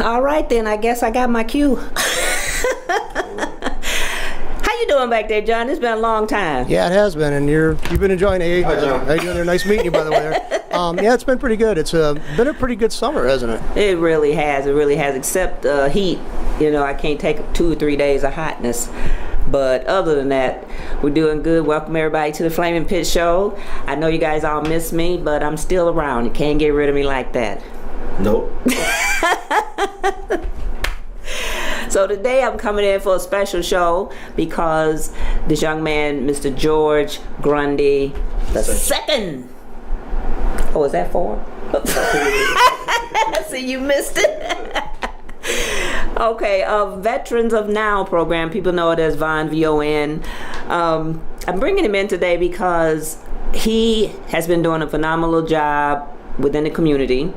All right, then. I guess I got my cue. How you doing back there, John? It's been a long time. Yeah, it has been, and you've been enjoying it. Hi, John. How you doing there? Nice meeting you, by the way. There. Yeah, it's been pretty good. It's been a pretty good summer, hasn't it? It really has. It really has, except heat. You know, I can't take 2 or 3 days of hotness. But other than that, we're doing good. Welcome everybody to the Flaminpit Show. I know you guys all miss me, but I'm still around. You can't get rid of me like that. Nope. So today I'm coming in for a special show because this young man, Mr. George Grundy, the second. Oh, is that 4? See, you missed it. Okay, Veterans of Now program. People know it as V.O.N, V.O.N. I'm bringing him in today because he has been doing a phenomenal job within the community,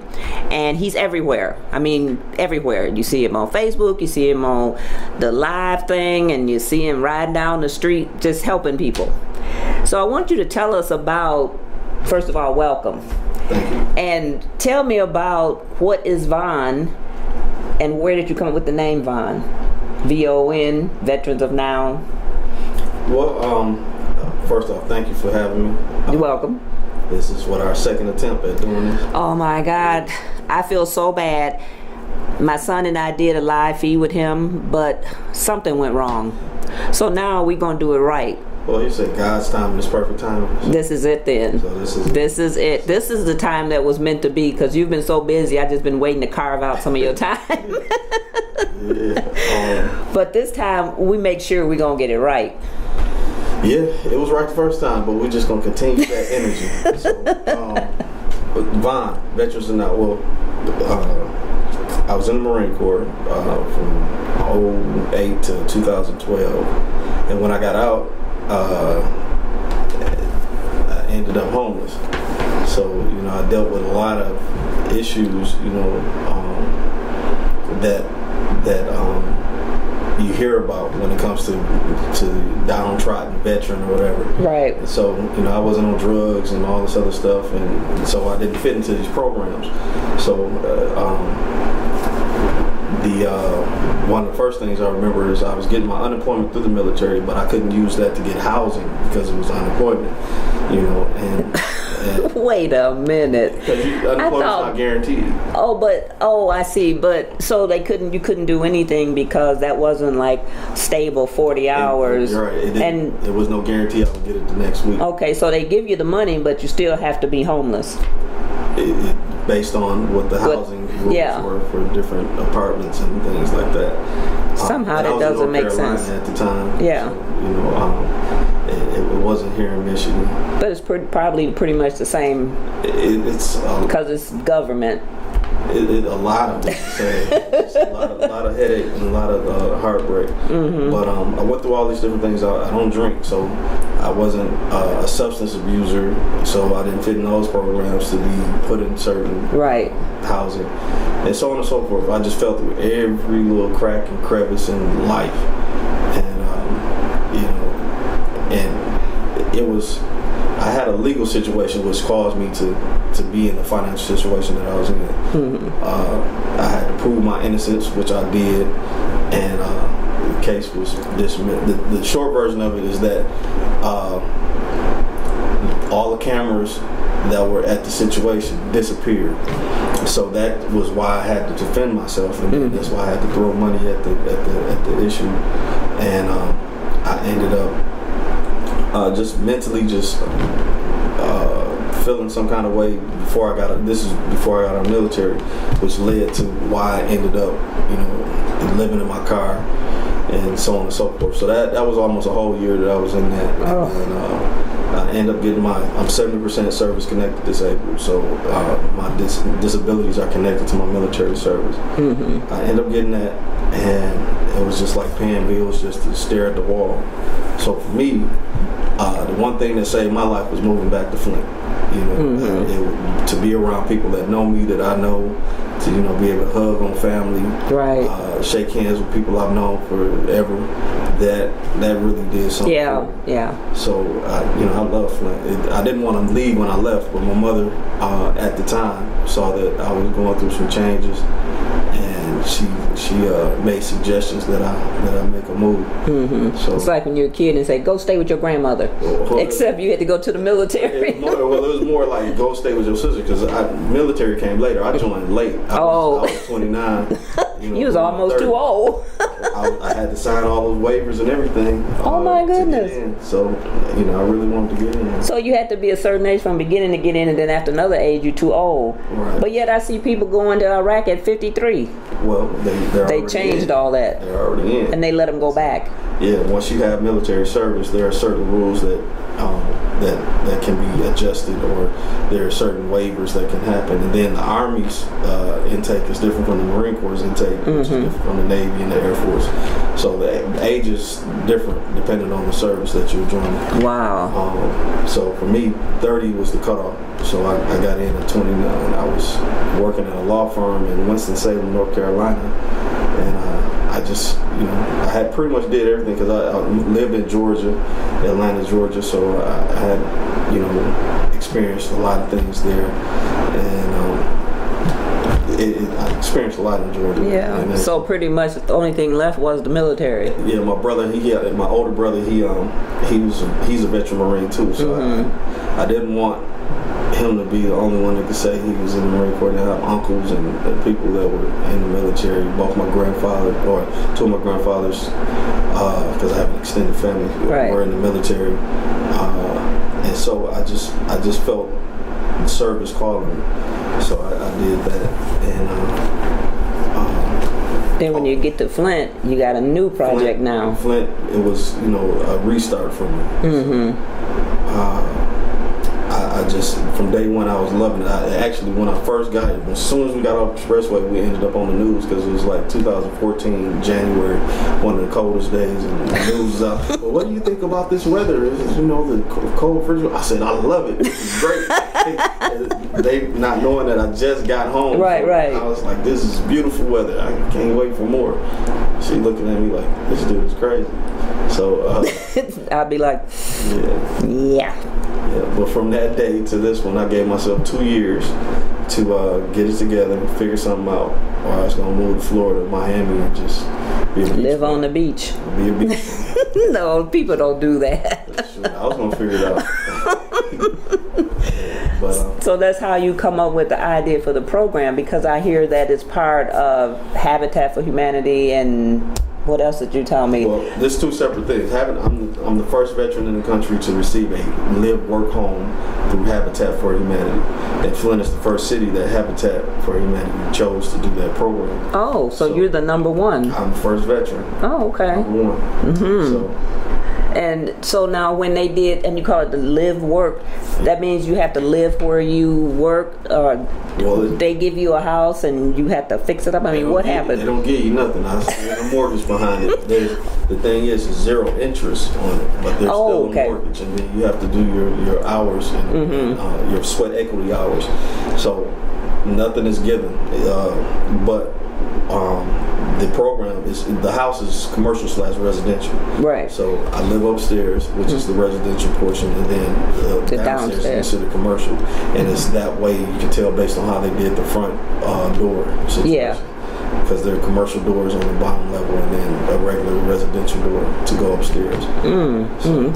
and he's everywhere. I mean, everywhere. You see him on Facebook, you see him on the live thing, and you see him riding down the street just helping people. So I want you to tell us about, first of all, welcome. Thank you. And tell me about what is V.O.N and where did you come up with the name V.O.N? V.O.N, Veterans of Now. Well, first off, thank you for having me. You're welcome. This is our second attempt at doing this. Oh my God, I feel so bad. My son and I did a live feed with him, but something went wrong. So now we're gonna do it right. Well, you said God's time is perfect time. This is it then. So this is it. This is the time that was meant to be, because you've been so busy. I've just been waiting to carve out some of your time. Yeah. But this time we make sure we're gonna get it right. Yeah, it was right the first time, but we're just gonna continue that energy. So, V.O.N, Veterans of Now. Well, I was in the Marine Corps from 2008 to 2012, and when I got out, I ended up homeless. So I dealt with a lot of issues, that you hear about when it comes to downtrodden veteran or whatever. Right. And so I wasn't on drugs and all this other stuff, and so I didn't fit into these programs. So one of the first things I remember is I was getting my unemployment through the military, but I couldn't use that to get housing because it was unemployment, and wait a minute. Because unemployment's not guaranteed. I see. But so you couldn't do anything because that wasn't like stable 40 hours. You're right. There was no guarantee I would get it the next week. Okay, so they give you the money, but you still have to be homeless. Based on what the housing rules were for different apartments and things like that. Somehow that doesn't make sense. At the time. Yeah. So, it wasn't here in Michigan. But it's probably pretty much the same. It's because it's government. A lot of it, just a lot of headache and a lot of heartbreak. Mm-hmm. But I went through all these different things. I don't drink, so I wasn't a substance abuser, so I didn't fit in those programs to be put in certain housing, and so on and so forth. I just fell through every little crack and crevice in life, and it was. I had a legal situation which caused me to be in the financial situation that I was in. Mm-hmm. I had to prove my innocence, which I did, and the case was dismissed. The short version of it is that all the cameras that were at the situation disappeared. So that was why I had to defend myself, and that's why I had to throw money at the issue, and I ended up just mentally feeling some kind of way before I got out of the military, which led to why I ended up living in my car and so on and so forth. So that was almost a whole year that I was in that. And I ended up getting I'm 70% service connected disabled, so my disabilities are connected to my military service. Mm-hmm. I ended up getting that, and it was just like paying bills just to stare at the wall. So for me, the one thing that saved my life was moving back to Flint. To be around people that know me, that I know, to be able to hug on family, shake hands with people I've known forever. That really did something. Yeah. So I love Flint. I didn't want to leave when I left, but my mother at the time saw that I was going through some changes, and she made suggestions that I make a move. Mm-hmm. So it's like when you're a kid and say, "Go stay with your grandmother," except you had to go to the military. It was more like go stay with your sister because military came later. I joined late. I was 29. You was almost 30. Too old. I had to sign all those waivers and everything. Oh my goodness! To get in. So I really wanted to get in. So you had to be a certain age from beginning to get in, and then after another age, you're too old. Right. But yet I see people going to Iraq at 53. Well, they changed all that. They're already in, and they let them go back. Yeah, once you have military service, there are certain rules that can be adjusted, or there are certain waivers that can happen. And then the Army's intake is different from the Marine Corps' intake, which is different from the Navy and the Air Force. So the age is different depending on the service that you're joining. Wow. So for me, 30 was the cutoff. So I got in at 29. I was working at a law firm in Winston-Salem, North Carolina, and I just, I had pretty much did everything because I lived in Georgia, Atlanta, Georgia, so I had, experienced a lot of things there, and I experienced a lot in Georgia. Yeah. So pretty much the only thing left was the military. Yeah, my brother, my older brother, he's a veteran Marine too, so I didn't want him to be the only one that could say he was in the Marine Corps. I have uncles and people that were in the military. Both my grandfather, or two of my grandfathers, because I have an extended family, were in the military, and so I just felt the service calling me, so I did that, and. Then when you get to Flint, you got a new project now. Flint, it was a restart for me. Mm-hmm. I just, from day one, I was loving it. Actually, when I first got it, as soon as we got off the expressway, we ended up on the news because it was like 2014, January, one of the coldest days, and the news was out. Well, what do you think about this weather? The cold frigid. I said, I love it. It's great. They not knowing that I just got home. Right. I was like, this is beautiful weather. I can't wait for more. She looking at me like, this dude is crazy. So I'd be like, yeah. But from that day to this one, I gave myself 2 years to get it together and figure something out, or I was going to move to Florida, Miami, and just be a beach live on the beach. Be a beach. No, people don't do that. I was going to figure it out. But, so that's how you come up with the idea for the program, because I hear that it's part of Habitat for Humanity and... What else did you tell me? Well, there's two separate things. I'm the first veteran in the country to receive a live-work home through Habitat for Humanity. And Flint is the first city that Habitat for Humanity chose to do that program. Oh, so you're the number one. I'm the first veteran. Oh, okay. Number one. Mm-hmm. And so now when they did, and you call it the live work, that means you have to live where you work, or they give you a house and you have to fix it up? I mean, what happened? They don't give you nothing. There's a mortgage behind it. The thing is zero interest on it, but there's still a mortgage, and then you have to do your hours and your sweat equity hours. So nothing is given, but the program the house is commercial / residential. Right. So I live upstairs, which is the residential portion, and then the downstairs is considered commercial. And it's that way you can tell based on how they did the front door situation. Yeah. Because there are commercial doors on the bottom level and then a regular residential door to go upstairs.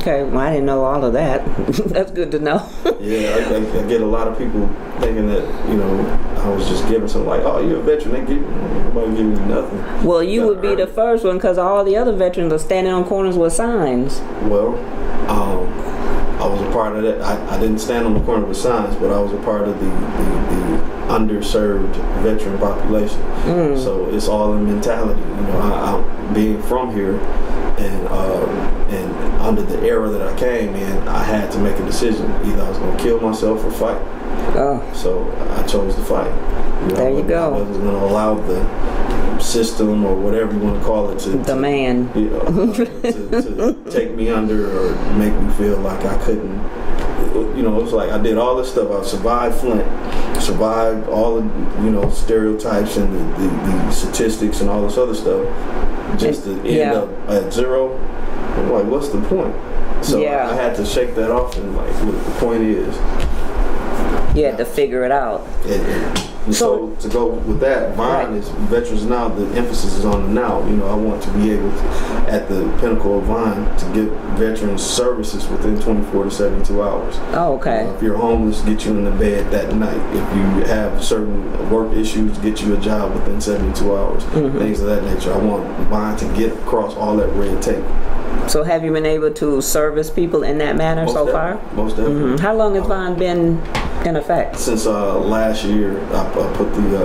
Okay, well, I didn't know all of that. That's good to know. Yeah, I get a lot of people thinking that, I was just giving something like, oh, you're a veteran, nobody giving you nothing. Well, you would be the first one because all the other veterans are standing on corners with signs. Well, I was a part of that. I didn't stand on the corner with signs, but I was a part of the underserved veteran population. So it's all in mentality. I being from here and under the era that I came in, I had to make a decision. Either I was going to kill myself or fight. So I chose to fight. There you go. I wasn't going to allow the system or whatever you want to call it to take me under or make me feel like I couldn't. It was like I did all this stuff. I survived Flint, survived all the stereotypes and the statistics and all this other stuff, just to end up at zero. I'm like, what's the point? So I had to shake that off and like, look, the point is, you had to figure it out. And so to go with that, V.O.N is Veterans Now. The emphasis is on the now. You know, I want to be able to, at the pinnacle of V.O.N, to get veterans services within 24 to 72 hours. Oh, okay. If you're homeless, get you in the bed that night. If you have certain work issues, get you a job within 72 hours. Things of that nature. I want V.O.N to get across all that red tape. So have you been able to service people in that manner far? Most definitely. How long has V.O.N been in effect? Since last year, I put the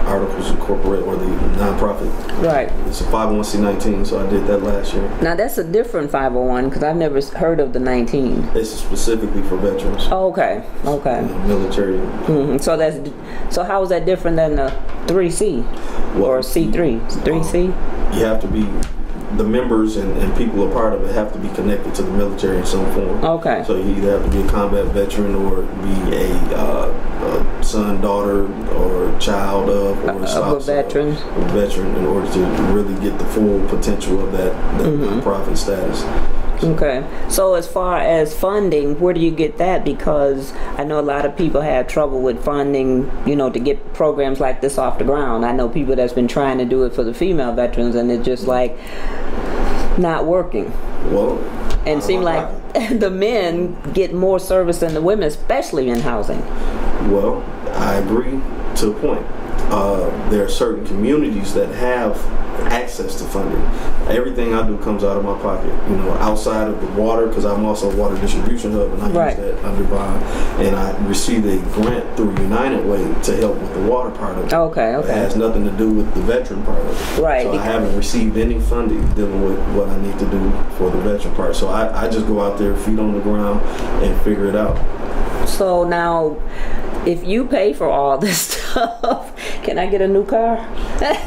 Articles Incorporated, or the nonprofit. Right. It's a 501c19, so I did that last year. Now that's a different 501 because I've never heard of the 19. It's specifically for veterans. Oh, okay. Okay. Military. So how is that different than the 3C or C3? 3C? You have to be. The members and people a part of it have to be connected to the military in some form. Okay. So you either have to be a combat veteran or be a son, daughter, or child of, or spouse a veteran. Of a veteran, in order to really get the full potential of that nonprofit status. Okay. So as far as funding, where do you get that? Because I know a lot of people have trouble with funding, you know, to get programs like this off the ground. I know people that's been trying to do it for the female veterans, and it's just like not working. Well, and it seems like the men get more service than the women, especially in housing. Well, I agree to a point. There are certain communities that have access to funding. Everything I do comes out of my pocket. You know, outside of the water, because I'm also a water distribution hub, and I use that under V.O.N. And I received a grant through United Way to help with the water part of it. Okay. It has nothing to do with the veteran part of it. Right. So I haven't received any funding dealing with what I need to do for the veteran part. So I just go out there, feet on the ground, and figure it out. So now, if you pay for all this stuff, can I get a new car?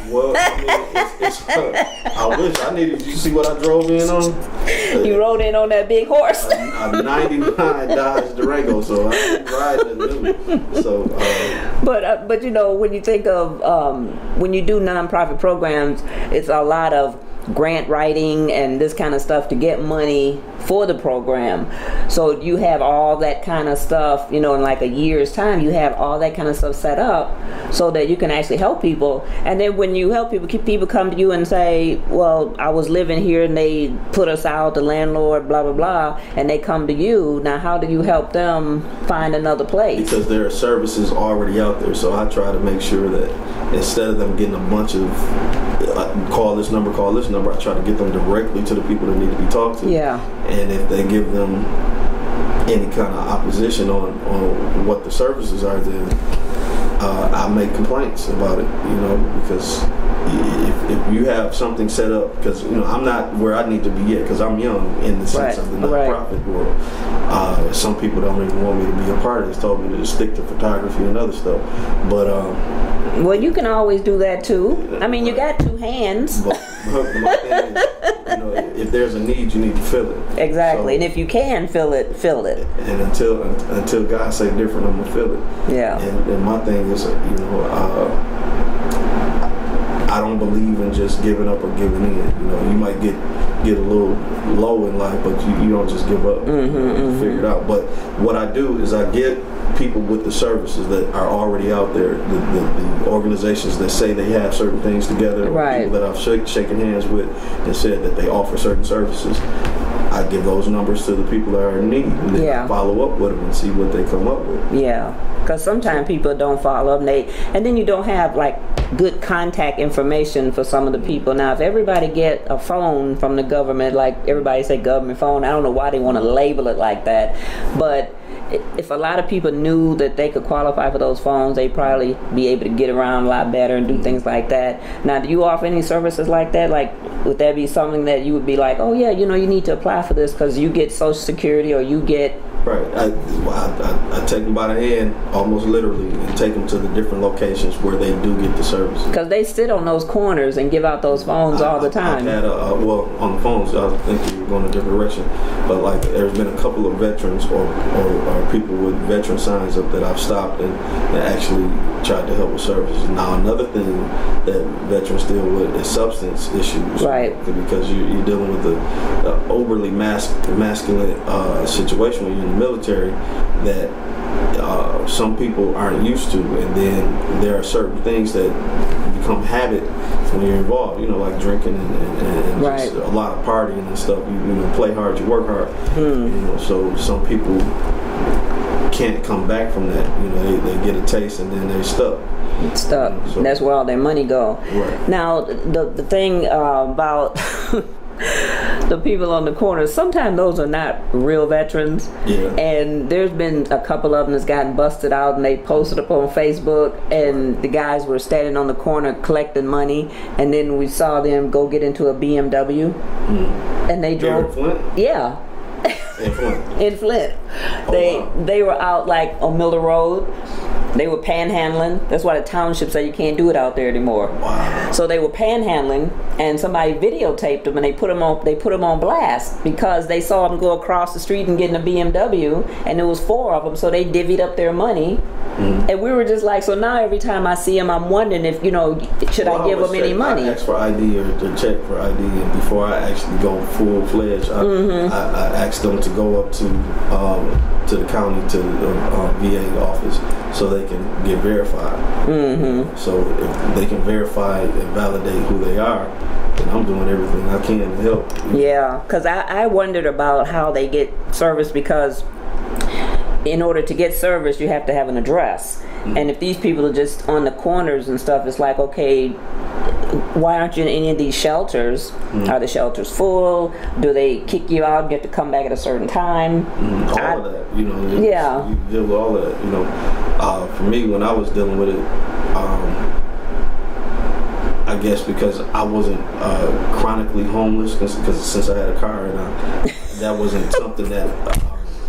Well, I mean, I wish. I needed. You see what I drove in on? You rode in on that big horse. A 99 Dodge Durango, so I didn't ride that new. So, but you know, when you think of when you do nonprofit programs, it's a lot of grant writing and this kind of stuff to get money for the program. So you have all that kind of stuff, you know, in like a year's time, you have all that kind of stuff set up so that you can actually help people. And then when you help people, people come to you and say, well, I was living here and they put us out, the landlord, blah, blah, blah, and they come to you. Now, how do you help them find another place? Because there are services already out there. So I try to make sure that instead of them getting a bunch of call this number, I try to get them directly to the people that need to be talked to. Yeah. And if they give them any kind of opposition on what the services are, then I make complaints about it, you know, because if you have something set up, because, you know, I'm not where I need to be yet, because I'm young in the sense of the nonprofit world. Some people don't even want me to be a part of this, told me to just stick to photography and other stuff. But well, you can always do that too. I mean, you got two hands. But my thing is, you know, if there's a need, you need to fill it. Exactly. So, and if you can fill it. And until God say different, I'm gonna fill it. Yeah. And my thing is, you know, I don't believe in just giving up or giving in. You know, you might get a little low in life, but you don't just give up. Figure it out. But what I do is I get people with the services that are already out there, the organizations that say they have certain things together, or people that I've shaken hands with and said that they offer certain services. I give those numbers to the people that are in need, and then I follow up with them and see what they come up with. Yeah, because sometimes people don't follow up, and then you don't have like good contact information for some of the people. Now, if everybody get a phone from the government, like everybody say government phone, I don't know why they want to label it like that, but if a lot of people knew that they could qualify for those phones, they'd probably be able to get around a lot better and do things like that. Now, do you offer any services like that? Like, would that be something that you would be like, oh yeah, you know, you need to apply for this because you get Social Security or you get... Right. I take them by the hand, almost literally, and take them to the different locations where they do get the service. Because they sit on those corners and give out those phones all the time. I've had well, on the phones, I think you we're going a different direction. But like, there's been a couple of veterans or people with veteran signs up that I've stopped and actually tried to help with services. Now, another thing that veterans deal with is substance issues. Right. Because you're dealing with the overly masculine situation when you're in the military that some people aren't used to, and then there are certain things that become habit when you're involved, like drinking and right. just a lot of partying and stuff. You play hard, you work hard. So some people can't come back from that. They get a taste and then they're stuck. So that's where all their money go. Right. Now the thing about the people on the corner, sometimes those are not real veterans. Yeah. And there's been a couple of them that's gotten busted out, and they posted up on Facebook, and the guys were standing on the corner collecting money, and then we saw them go get into a BMW, and they drove. Flint? Yeah. In Flint. In Flint. Oh, wow. They were out like on Miller Road. They were panhandling. That's why the township said you can't do it out there anymore. Wow. So they were panhandling, and somebody videotaped them, and they put them on blast because they saw them go across the street and get in a BMW, and there was 4 of them. So they divvied up their money, and we were just like, so now every time I see them, I'm wondering if should I give them any money? I ask for ID or check for ID, and before I actually go full fledged, I ask them to go up to the county, to the VA office, so they can get verified. So if they can verify and validate who they are, then I'm doing everything I can to help. Yeah, because I wondered about how they get service, because in order to get service, you have to have an address. And if these people are just on the corners and stuff, it's like, okay, why aren't you in any of these shelters? Are the shelters full? Do they kick you out and get to come back at a certain time? All of that, you deal with all of that. For me, when I was dealing with it, I guess because I wasn't chronically homeless, because since I had a car, and that wasn't something that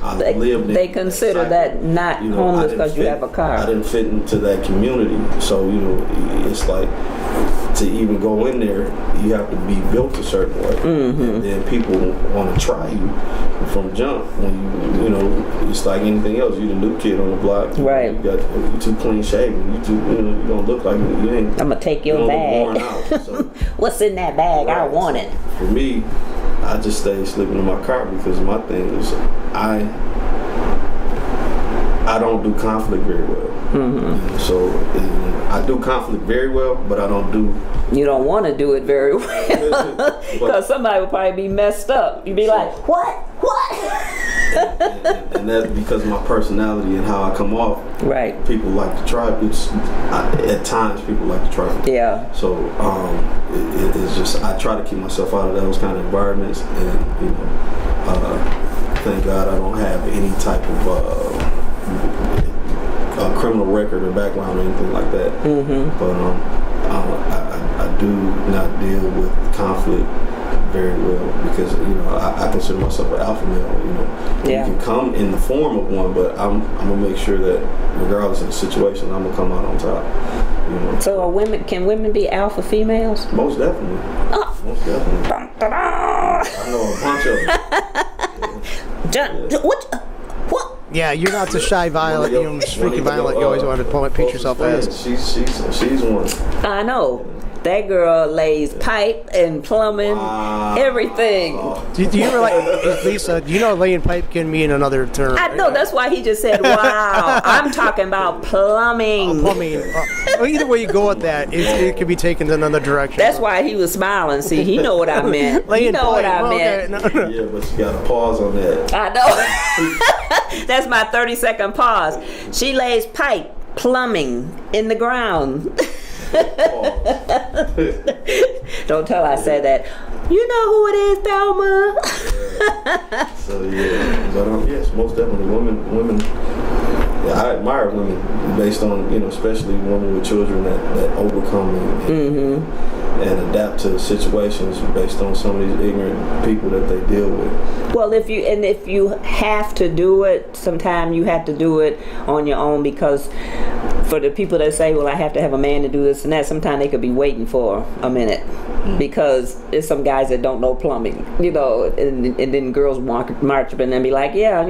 I lived in. They consider that not homeless because you have a car. I didn't fit into that community, so it's like, to even go in there, you have to be built a certain way. And then people want to try you from jump. When it's like anything else. You the new kid on the block. Right. You too clean shaven. You don't look like you ain't. I'm gonna take your bag. Worn out, so. What's in that bag? Right. I want it. For me, I just stayed sleeping in my car because my thing is I don't do conflict very well. So I do conflict very well, but I don't do. You don't want to do it very well because somebody would probably be messed up. You'd be like, what? and that's because of my personality and how I come off. Right. People like to try. At times, people like to try. Yeah. So it's just I try to keep myself out of those kind of environments, and thank God I don't have any type of criminal record or background or anything like that. But I do not deal with conflict very well because I consider myself an alpha male. You can come in the form of one, but I'm gonna make sure that regardless of the situation, I'm gonna come out on top. So can women be alpha females? Most definitely. Most definitely. I know a bunch of them. What? Yeah, you're not the shy Violet, streaky Violet you always wanted to picture yourself as. She's one. I know. That girl lays pipe and plumbing, everything. Do you ever Lesa, do you know laying pipe can mean another term? I know, that's why he just said, wow. I'm talking about plumbing. Plumbing. Either way you go with that, it could be taken in another direction. That's why he was smiling. See, he know what I meant. He know what I meant. Okay. No. Yeah, but you got to pause on that. I know. That's my 30-second pause. She lays pipe, plumbing, in the ground. Don't tell I said that. You know who it is, Thelma. So but yes, most definitely, women. I admire women based on especially women with children that overcome and adapt to situations based on some of these ignorant people that they deal with. Well, if you have to do it, sometimes you have to do it on your own, because for the people that say, well, I have to have a man to do this and that, sometimes they could be waiting for a minute, because there's some guys that don't know plumbing, and then girls march up and then be like, yeah,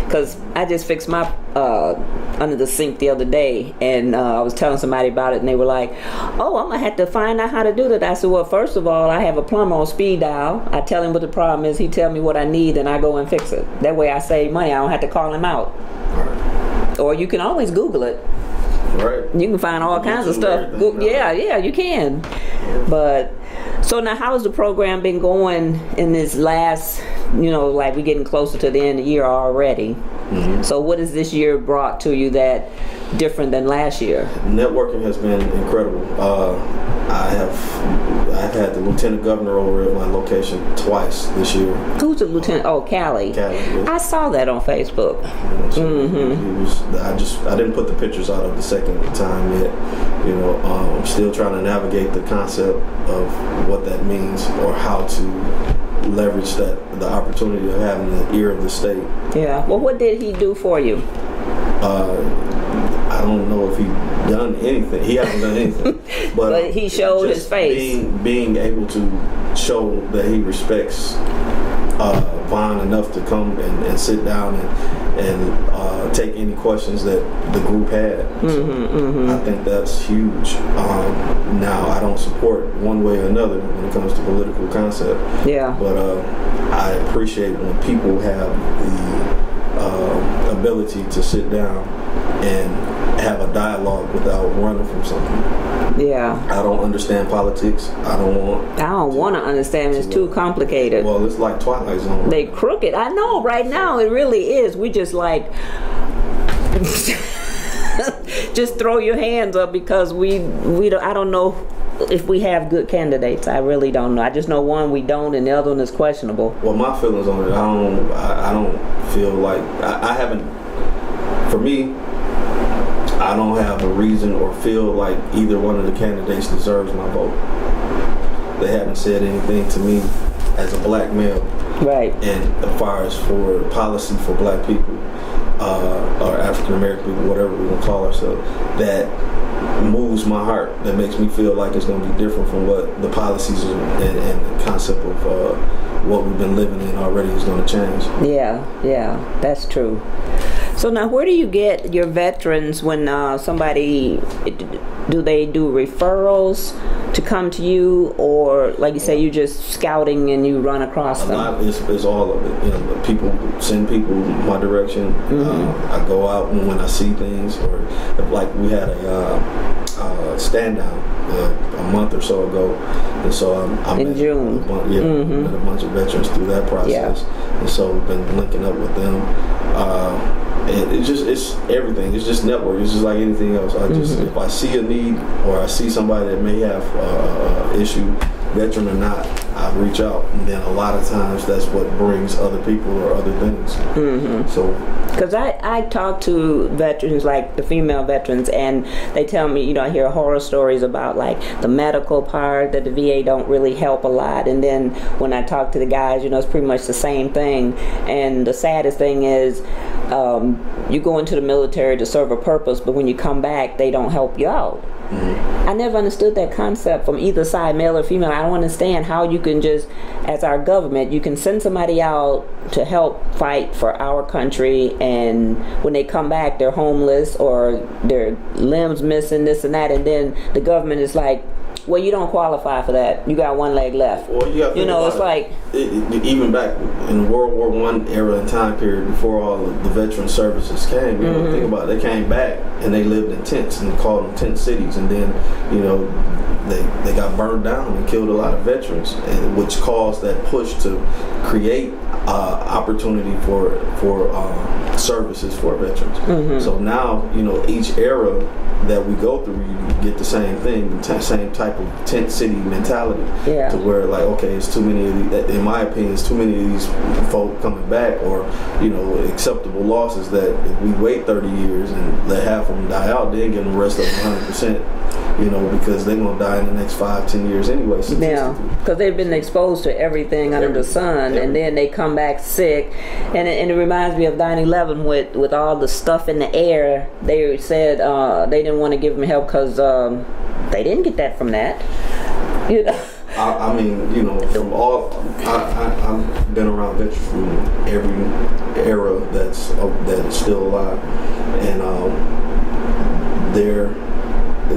because I just fixed my under the sink the other day, and I was telling somebody about it, and they were like, oh, I'm gonna have to find out how to do that. I said, well, first of all, I have a plumber on speed dial. I tell him what the problem is, he tell me what I need, and I go and fix it. That way I save money. I don't have to call him out. Right. Or you can always Google it. Right. You can find all kinds of stuff. Yeah, you can. But so now, how has the program been going in this last, like we're getting closer to the end of the year already? Mm-hmm. So what has this year brought to you that different than last year? Networking has been incredible. I've had the lieutenant governor over at my location twice this year. Who's the lieutenant? Oh, Callie. Yes. I saw that on Facebook. I didn't put the pictures out of the second time yet. I'm still trying to navigate the concept of what that means, or how to leverage the opportunity of having the ear of the state. Yeah. Well, what did he do for you? I don't know if he done anything. He hasn't done anything. But he showed his face. Being able to show that he respects V.O.N enough to come and sit down and take any questions that the group had. So I think that's huge. Now, I don't support one way or another when it comes to political concept. Yeah. But I appreciate when people have the ability to sit down and have a dialogue without running from something. Yeah. I don't understand politics. I don't want to understand. It's too complicated. Well, it's like Twilight Zone. They crooked. I know. Right now, it really is. We just like just throw your hands up, because we don't, I don't know if we have good candidates. I really don't know. I just know one we don't, and the other one is questionable. Well, my feelings on it, I don't feel like I haven't. For me, I don't have a reason or feel like either one of the candidates deserves my vote. They haven't said anything to me as a black male. Right. And as far as for policy for black people, or African American people, whatever we're gonna call ourselves, that moves my heart, that makes me feel like it's going to be different from what the policies and the concept of what we've been living in already is going to change. Yeah, that's true. So now, where do you get your veterans when somebody, do they do referrals to come to you, or like you say, you just scouting and you run across them? It's all of it. People send people my direction. I go out and when I see things, or like we had a stand down a month or so ago, and so I in met June. Met a bunch of veterans through that process, and so we've been linking up with them. And it's everything. It's just network. It's just like anything else. If I see a need, or I see somebody that may have an issue, veteran or not, I reach out, and then a lot of times that's what brings other people or other things. So, because I talk to veterans, like the female veterans, and they tell me, I hear horror stories about like the medical part, that the VA don't really help a lot, and then when I talk to the guys, it's pretty much the same thing. And the saddest thing is, you go into the military to serve a purpose, but when you come back, they don't help you out. I never understood that concept from either side, male or female. I don't understand how you can just, as our government, you can send somebody out to help fight for our country, and when they come back, they're homeless or their limbs missing, this and that, and then the government is like, well, you don't qualify for that. You got one leg left. Well, it's like even back in World War I era and time period, before all the veteran services came, think about it, they came back and they lived in tents and called them tent cities, and then they got burned down and killed a lot of veterans, and which caused that push to create opportunity for services for veterans. So now each era that we go through, you get the same thing, the same type of tent city mentality, to where like, okay, it's too many of these, in my opinion, it's too many of these folk coming back, or acceptable losses, that if we wait 30 years and let half of them die out, then give them the rest of them 100%. you know, because they're going to die in the next 5-10 years anyway. Yeah, because they've been exposed to everything under the sun, and then they come back sick. And it reminds me of 9/11 with all the stuff in the air. They said they didn't want to give them help because they didn't get that from that. You know. I mean, you know, from all, I've been around veterans from every era that is still alive, and they're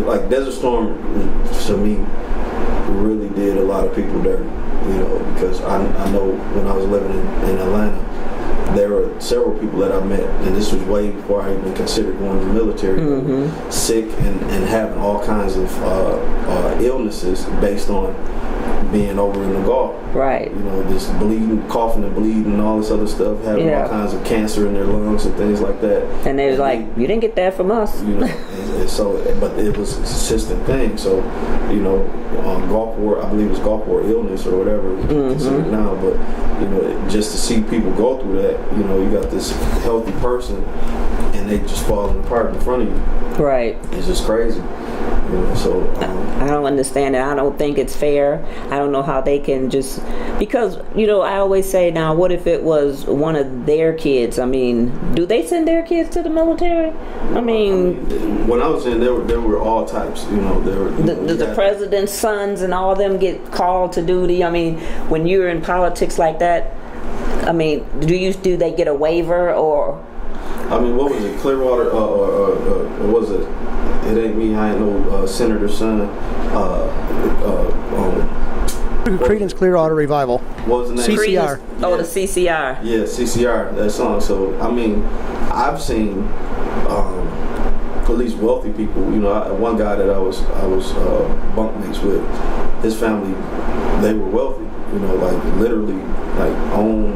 like Desert Storm to me really did a lot of people dirty, you know, because I know when I was living in Atlanta, there were several people that I met, and this was way before I even considered going to the military, sick and having all kinds of illnesses based on being over in the Gulf. Right. You know, just bleeding, coughing and bleeding and all this other stuff, having all kinds of cancer in their lungs and things like that. And they was like, you didn't get that from us. You know, and so, but it was a consistent thing. So, you know, Gulf War, I believe it's Gulf War illness or whatever it's considered now, but, you know, just to see people go through that, you know, you got this healthy person and they just falling apart in front of you. Right. It's just crazy. You know, so I don't understand it. I don't think it's fair. I don't know how they can just, because, you know, I always say, now what if it was one of their kids? I mean, do they send their kids to the military? I mean when I was in, there were all types. You know, there were the president's sons and all of them get called to duty. I mean, when you're in politics like that, I mean, do they get a waiver or? I mean, what was it? Clearwater, or was it? It ain't me. I ain't no senator's son. Creedence Clearwater Revival. What was the name? CCR. Oh, the CCR. Yeah, CCR. That song. So I mean, I've seen at least wealthy people. You know, one guy that I was bunkmates with, his family, they were wealthy. You know, like literally, like own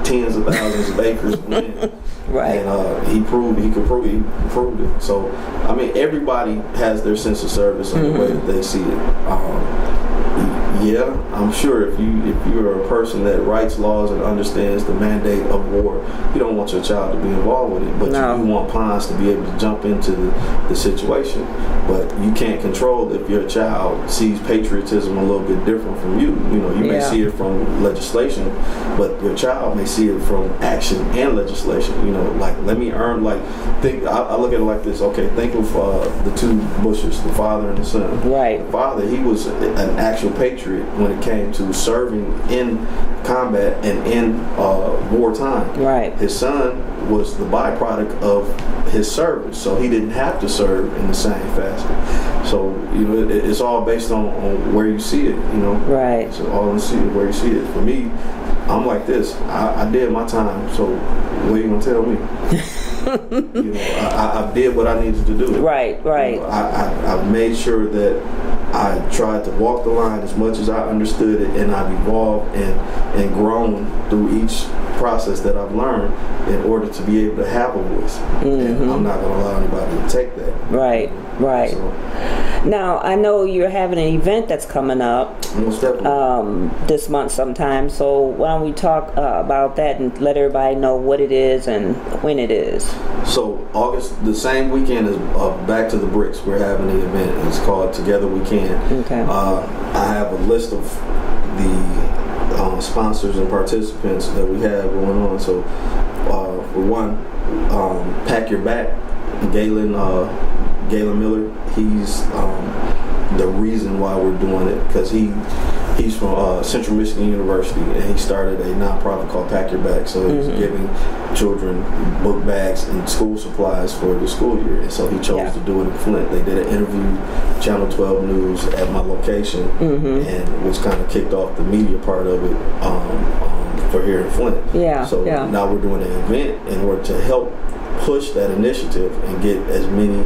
tens of thousands of acres of land. Right. And he proved it. So, I mean, everybody has their sense of service in the way that they see it. Yeah, I'm sure if you're a person that writes laws and understands the mandate of war, you don't want your child to be involved with it, but you do want parents to be able to jump into the situation. But you can't control if your child sees patriotism a little bit different from you. You know, you may see it from legislation, but your child may see it from action and legislation. You know, like I look at it like this. Okay, think of the two Bushes, the father and the son. Right. The father, he was an actual patriot when it came to serving in combat and in wartime. Right. His son was the byproduct of his service, so he didn't have to serve in the same fashion. So, you know, it's all based on where you see it, you know. Right. So all in see where you see it. For me, I'm like this. I did my time, so what are you gonna tell me? You know, I did what I needed to do. Right, right. You know, I've made sure that I tried to walk the line as much as I understood it, and I've evolved and grown through each process that I've learned in order to be able to have a voice. And I'm not going to allow anybody to take that. Right, right. So, now, I know you're having an event that's coming up this month sometime, so why don't we talk about that and let everybody know what it is and when it is. So August, the same weekend as Back to the Bricks, we're having the event. It's called Together We Can. Okay. I have a list of the sponsors and participants that we have going on. So for one, Pack Your Back, Galen Miller, he's the reason why we're doing it, because he's from Central Michigan University, and he started a nonprofit called Pack Your Back. So he's giving children book bags and school supplies for the school year, and so he chose to do it in Flint. They did an interview, Channel 12 News, at my location, and which kind of kicked off the media part of it for here in Flint. So now we're doing an event in order to help push that initiative and get as many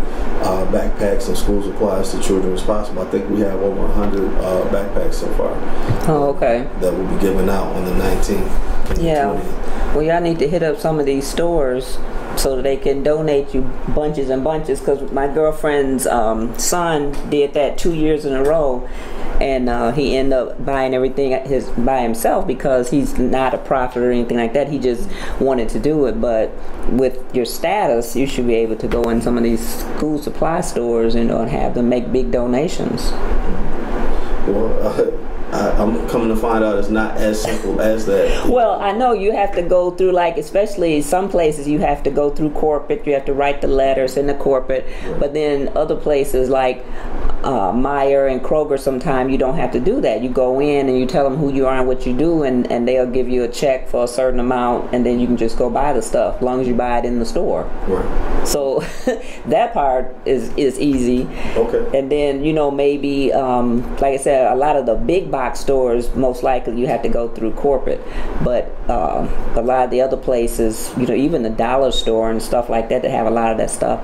backpacks and school supplies to children as possible. I think we have over 100 backpacks so far. Oh, okay. That will be given out on the 19th and the 20th. Well, y'all need to hit up some of these stores so that they can donate you bunches and bunches, because my girlfriend's son did that 2 years in a row. and he ended up buying everything by himself because he's not a prophet or anything like that. He just wanted to do it. But with your status, you should be able to go in some of these school supply stores, and have them make big donations. Well, I'm coming to find out it's not as simple as that. Well, I know you have to go through, like, especially some places you have to go through corporate. You have to write the letters in the corporate. Right. But then other places like Meyer and Kroger, sometimes you don't have to do that. You go in and you tell them who you are and what you do, and they'll give you a check for a certain amount, and then you can just go buy the stuff as long as you buy it in the store. Right. So that part is easy. Okay. And then, maybe, like I said, a lot of the big box stores, most likely you have to go through corporate. But a lot of the other places, even the dollar store and stuff like that have a lot of that stuff.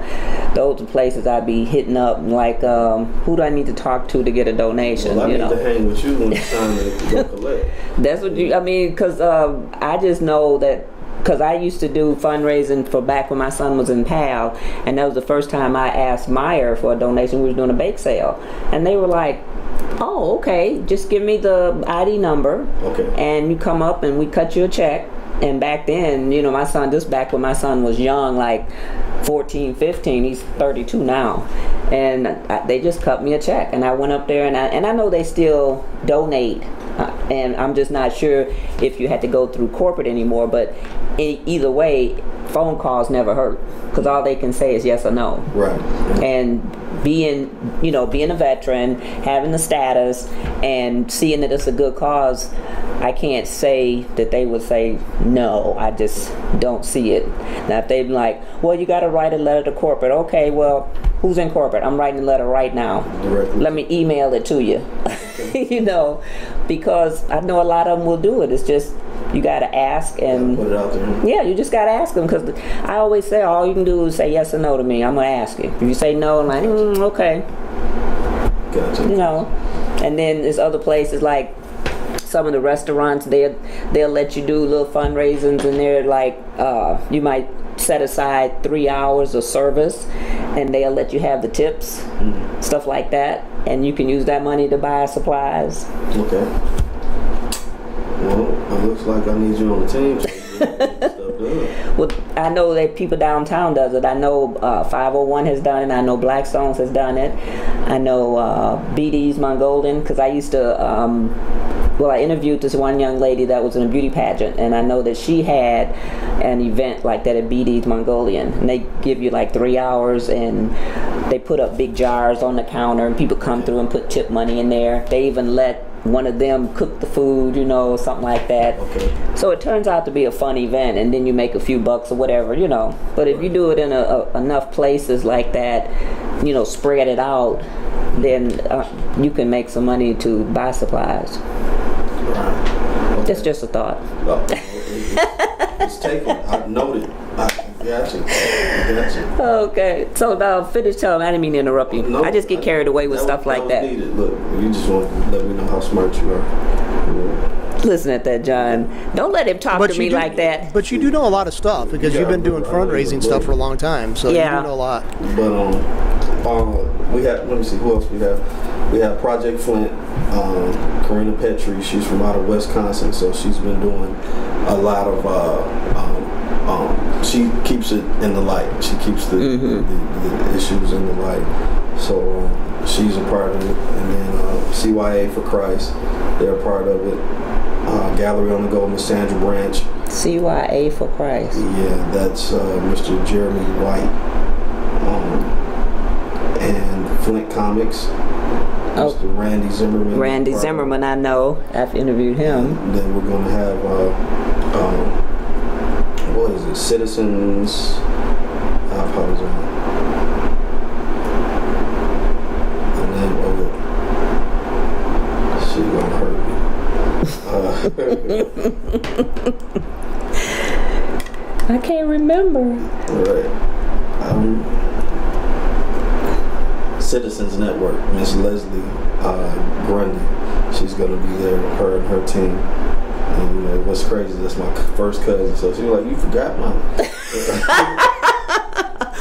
Those are places I'd be hitting up, like, who do I need to talk to get a donation? Well, I need to hang with you when it's time to go collect. That's what because I just know that, because I used to do fundraising for back when my son was in PAL, and that was the first time I asked Meyer for a donation. We were doing a bake sale, and they were like, oh, okay, just give me the ID number, okay, and you come up and we cut you a check. And back then, my son, just back when my son was young, like 14, 15, he's 32 now, and they just cut me a check, and I went up there, and I know they still donate, and I'm just not sure if you had to go through corporate anymore, but either way, phone calls never hurt, because all they can say is yes or no. Right. And being a veteran, having the status, and seeing that it's a good cause, I can't say that they would say no. I just don't see it. Now, if they'd be like, well, you got to write a letter to corporate. Okay, well, who's in corporate? I'm writing a letter right now. Directly. Let me email it to you. Because I know a lot of them will do it. It's just, you got to ask and put it out there. Yeah, you just got to ask them, because I always say all you can do is say yes or no to me. I'm going to ask you. If you say no, I'm like, okay. Gotcha. And then there's other places like some of the restaurants, they'll let you do little fundraisings, and they're like, you might set aside 3 hours of service, and they'll let you have the tips, stuff like that, and you can use that money to buy supplies. Okay. Well, it looks like I need you on the team. Well, I know that people downtown does it. I know 501 has done it. I know Blackstones has done it. I know BD's Mongolian, because I used to I interviewed this one young lady that was in a beauty pageant, and I know that she had an event like that at BD's Mongolian, and they give you like 3 hours, and they put up big jars on the counter, and people come through and put tip money in there. They even let one of them cook the food, something like that. Okay. So it turns out to be a fun event, and then you make a few bucks or whatever, But if you do it in enough places like that, spread it out, then you can make some money to buy supplies. Right. Okay. That's just a thought. It's taken. I've noted. I got you. Okay. So now finish telling me. I didn't mean to interrupt you. No, I just get carried away with stuff like that. Needed. Look, you just want to let me know how smart you are. Listen at that, John. Don't let him talk to me like that. But you do know a lot of stuff, because you've been doing fundraising stuff for a long time, so you do know a lot. But we have, let me see, who else we have? We have Project Flint, Karina Petrie. She's from out of Wisconsin, so she's been doing a lot of, she keeps it in the light. She keeps the issues in the light. So she's a part of it. And then CYA for Christ, they're a part of it. Gallery on the Go, Miss Sandra Branch. CYA for Christ. Yeah, that's Mr. Jeremy White. And Flint Comics, Mr. Randy Zimmerman. Randy Zimmerman, I know. I've interviewed him. And then we're going to have, what is it, Citizens, I apologize. And then, she going to hurt me. I can't remember. Right. Citizens Network, Miss Leslie Grundy. She's going to be there, her and her team. And what's crazy, that's my first cousin. So she's like, you forgot mine.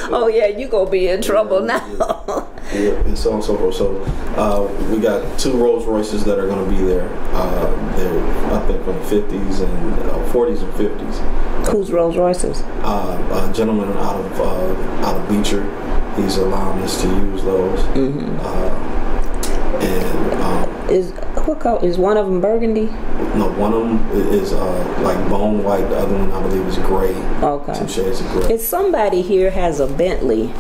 Oh yeah, you going to be in trouble now. and so on and so forth. So we got 2 Rolls Royces that are going to be there. They're, I think, from the 50s and 40s and 50s. Who's Rolls Royces? A gentleman out of Beecher. He's allowing us to use those. Is one of them burgundy? No, one of them is like bone white. The other one, I believe, is gray. Okay. 2 shades of gray. It's somebody here has a Bentley.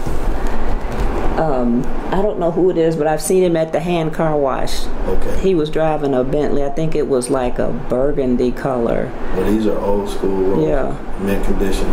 I don't know who it is, but I've seen him at the hand car wash. Okay. He was driving a Bentley. I think it was like a burgundy color. Well, these are old school roads, mint condition.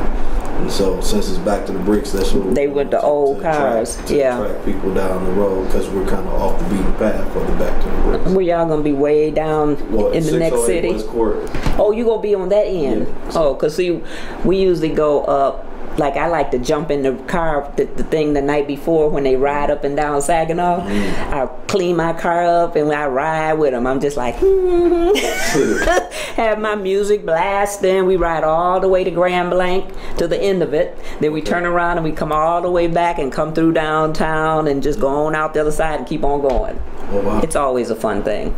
And so, since it's back to the bricks, that's what they were the old cars. Track people down the road because we're kind of off the beaten path for the back to the bricks. Where y'all gonna be way down in the next city? West Court. Oh, you gonna be on that end? Yeah. Oh, cause see, we usually go up. Like I like to jump in the car, the thing the night before when they ride up and down Saginaw. I clean my car up and I ride with them. I'm just like, have my music blasting. We ride all the way to Grand Blanc to the end of it. Then we turn around and we come all the way back and come through downtown and just go on out the other side and keep on going. Oh, wow. It's always a fun thing.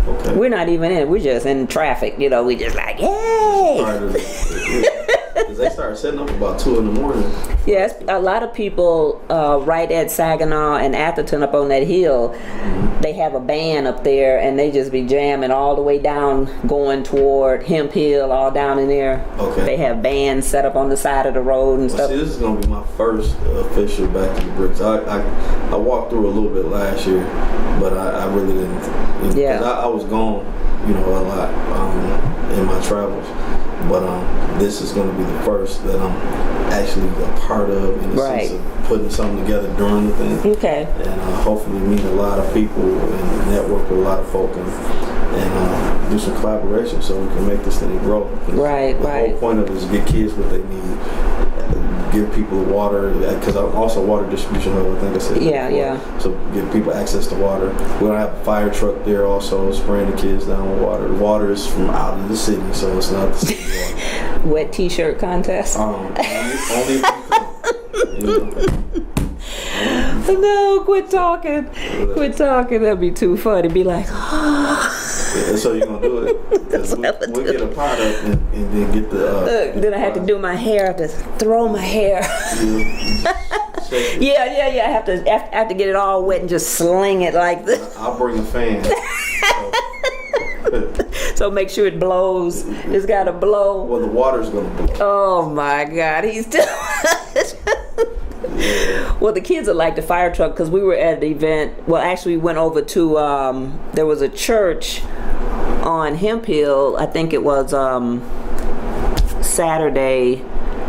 Okay. We're not even in. We're just in traffic. You know, we just like, yay! Because they start setting up about 2 in the morning. Yes, a lot of people right at Saginaw and Atherton up on that hill, they have a band up there and they just be jamming all the way down going toward Hemp Hill, all down in there. Okay. They have bands set up on the side of the road and stuff. See, this is going to be my first official Back to the Bricks. I walked through a little bit last year, but I really didn't. Yeah. I was gone, a lot in my travels. But this is going to be the first that I'm actually a part of in the sense of putting something together during the thing. Okay. And hopefully meet a lot of people and network with a lot of folk and do some collaboration so we can make this thing grow. Right. The whole point of it is to get kids what they need, give people water, because I'm also a water distribution hub, I think I said that before. So give people access to water. We're going to have a fire truck there also spraying the kids down with water. The water is from out of the city, so it's not the city water. Wet t-shirt contest? Only No, quit talking. Quit talking. That'd be too funny. Be like, and so you're going to do it? We'll get a pot up and then get the... then I have to do my hair. I have to throw my hair. Yeah. I have to get it all wet and just sling it like this. I'll bring a fan. So make sure it blows. It's got to blow. Well, the water's going to blow. Oh my God, he's still... Well, the kids are like the fire truck because we were at an event. Well, actually, we went over to, there was a church on Hemp Hill. I think it was Saturday.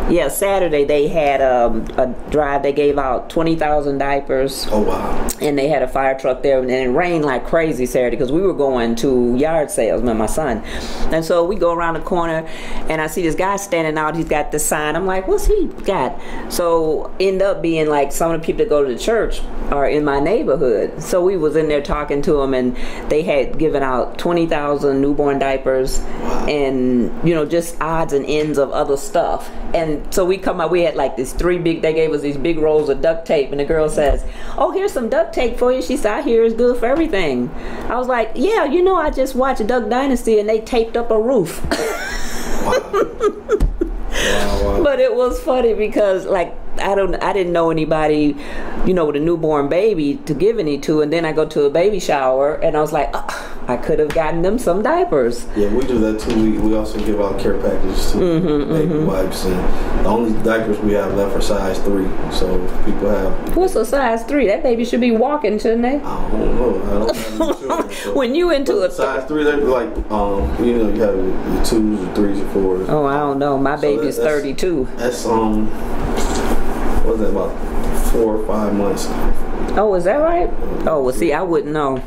Yeah, Saturday they had a drive. They gave out 20,000 diapers. Oh, wow. And they had a fire truck there, and it rained like crazy Saturday because we were going to yard sales with my son. And so we go around the corner, and I see this guy standing out. He's got this sign. I'm like, what's he got? So end up being like some of the people that go to the church are in my neighborhood. So we was in there talking to them, and they had given out 20,000 newborn diapers, and just odds and ends of other stuff. And so we come out, we had like this they gave us these big rolls of duct tape, and the girl says, oh, here's some duct tape for you. She said, I hear it's good for everything. I was like, yeah, I just watched Duck Dynasty and they taped up a roof. Wow. But it was funny because I didn't know anybody, with a newborn baby to give any to, and then I go to a baby shower and I was like, I could have gotten them some diapers. Yeah, we do that too. We also give out care packages too, baby wipes, and the only diapers we have left are size 3. So if people have... What's a size 3? That baby should be walking, shouldn't they? I don't know. I don't have any children. So. When you into a size 3, they're like, you have the 2s, the 3s, and 4s. Oh, I don't know. My baby's 32. That's what was that, about 4 or 5 months? Oh, is that right? Oh, well, see, I wouldn't know.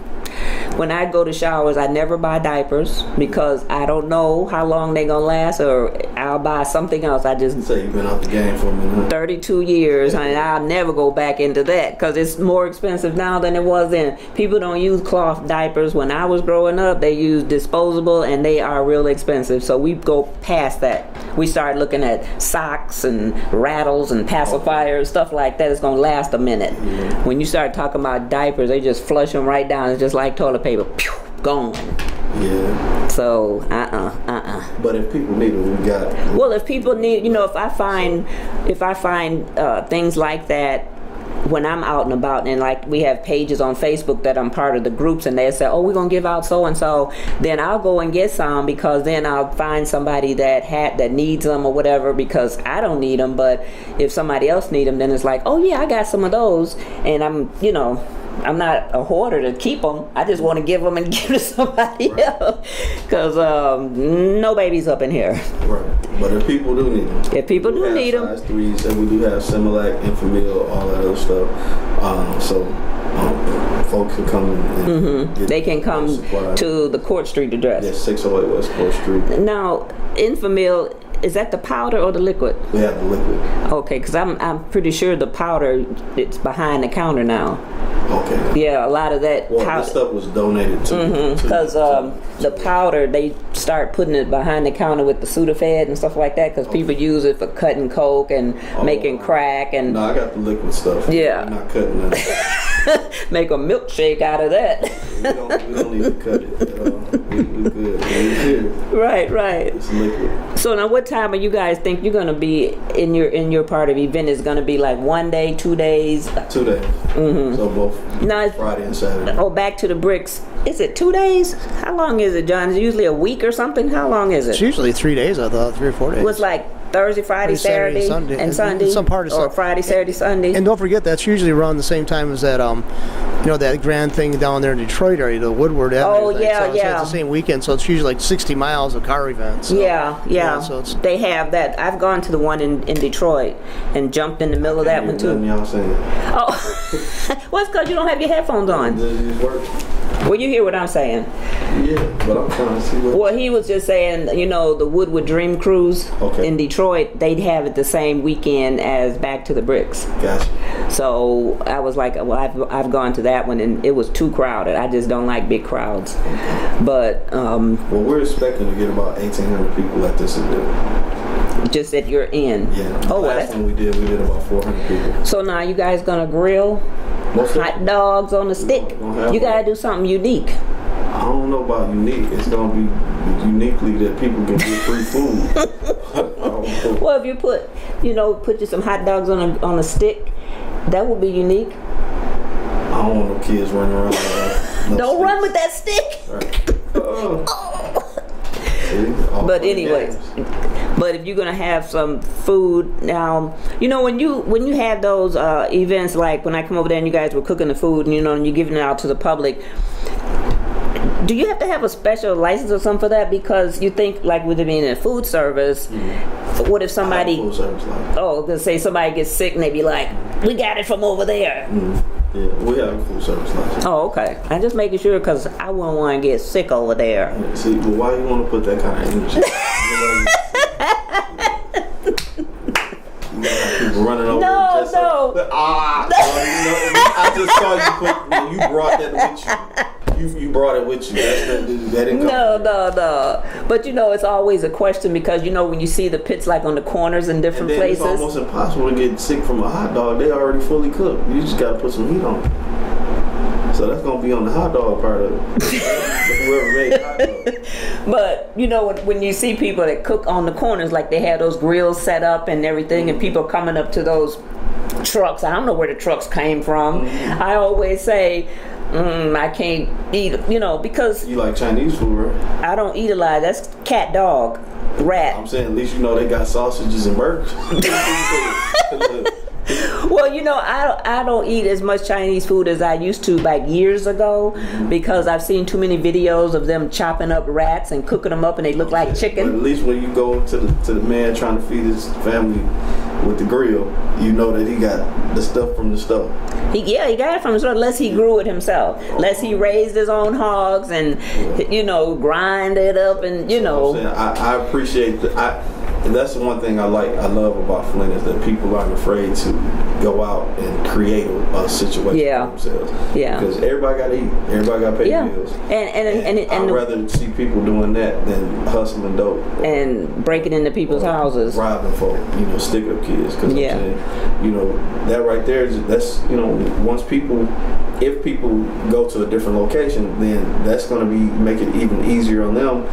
When I go to showers, I never buy diapers because I don't know how long they're going to last, or I'll buy something else. I just Say you've been out the game for a minute. 32 years, and I'll never go back into that because it's more expensive now than it was then. People don't use cloth diapers. When I was growing up, they used disposable, and they are real expensive. So we go past that. We start looking at socks and rattles and pacifiers, stuff like that. It's gonna last a minute. When you start talking about diapers, they just flush them right down. It's just like toilet paper. Pew, gone. Yeah. So, But if people need it, we got it. Well, if people need, if I find things like that when I'm out and about, and like we have pages on Facebook that I'm part of the groups, and they say, oh, we're gonna give out so and so, then I'll go and get some, because then I'll find somebody that needs them or whatever, because I don't need them. But if somebody else needs them, then it's like, oh yeah, I got some of those, and I'm not a hoarder to keep them. I just want to give them and give to somebody else, because no babies up in here. Right. But if people do need them. If people do need them. Size 3s, and we do have Similac, Infamil, all that other stuff. Folks can come and get They can come supplies. to the Court Street address. Yes, 608 West Court Street. Now, Infamil, is that the powder or the liquid? We have the liquid. Okay, because I'm pretty sure the powder, it's behind the counter now. Okay. Yeah, a lot of that Well, powder. this stuff was donated to Because the powder, they start putting it behind the counter with the Sudafed and stuff like that, because people use it for cutting coke and making crack and No, I got the liquid stuff. Yeah. We're not cutting that. make a milkshake out of that. we don't need to cut it. We good. We good. Right. It's liquid. So now, what time do you guys think you're gonna be in your part of the event? Is gonna be like 1 day, 2 days? 2 days. So both Now, it's- Friday and Saturday. oh, back to the bricks. Is it 2 days? How long is it, John? Is it usually a week or something? How long is It's it? usually 3 days, I thought, 3 or 4 days. It was like Thursday, Friday, Saturday, Saturday, and Sunday. Sunday. Some part of or Sunday. Friday, Saturday, Sunday. And don't forget, that's usually around the same time as that, that grand thing down there in Detroit area, the Woodward Avenue Oh, thing. yeah, so yeah. It's the same weekend, so it's usually like 60 miles of car events. So, yeah. so it's, They have that. I've gone to the one in Detroit and jumped in the middle of that one too. Y'all saying. Oh, well, it's because you don't have your headphones on. Does it work? Well, you hear what I'm saying. Yeah, but I'm trying to see what. Well, he was just saying, the Woodward Dream Cruise in Detroit, they'd have it the same weekend as Back to the Bricks. Gotcha. So I was like, well, I've gone to that one, and it was too crowded. I just don't like big crowds. But Well, we're expecting to get about 1,800 people at this event. just that you're in. Yeah. Oh, well, last one we did about 400 people. so now you guys gonna grill Most of hot dogs on a stick? gonna have You gotta do something unique. I don't know about unique. It's gonna be uniquely that people can get free food. Well, if you put you some hot dogs on a stick, that would be unique. I don't want no kids running around. Don't run with that stick. Right. But anyways, but if you're gonna have some food now, when you have those events, like when I come over there and you guys were cooking the food, and and you're giving it out to the public, do you have to have a special license or something for that? Because you think, like with it being a food service, what if somebody full service license. let's say somebody gets sick and they be like, we got it from over there. Yeah, we have a full service license. Oh, okay. I'm just making sure, because I wouldn't want to get sick over there. Yeah, see, but why you want to put that kind of energy? You got people running over. No, just no. I just saw you you brought that with you. You brought it with you. That didn't come. No. But it's always a question, because when you see the pits like on the corners in different And then places. it's almost impossible to get sick from a hot dog. They already fully cooked. You just got to put some heat on it. So that's gonna be on the hot dog part of it. Whoever made hot dog. But when you see people that cook on the corners, like they have those grills set up and everything, and people coming up to those trucks. I don't know where the trucks came from. I always say, I can't eat, because You like Chinese food, right? I don't eat a lot. That's cat, dog, rat. I'm saying at least they got sausages and burgers. Well, I don't eat as much Chinese food as I used to like years ago, because I've seen too many videos of them chopping up rats and cooking them up, and they look like But chicken. at least when you go to the man trying to feed his family with the grill, that he got the stuff from the stove. He got it from his, unless he grew it himself, unless he raised his own hogs and grind it up, and So I'm saying, I appreciate And that's the one thing I love about Flint is that people aren't afraid to go out and create a situation for themselves. Yeah. Because everybody got to eat. Everybody got to pay bills. And I'd rather see people doing that than hustling dope. And breaking into people's houses. Robbing folk, stick up kids. Because I'm saying, that right there, that's, if people go to a different location, then that's going to make it even easier on them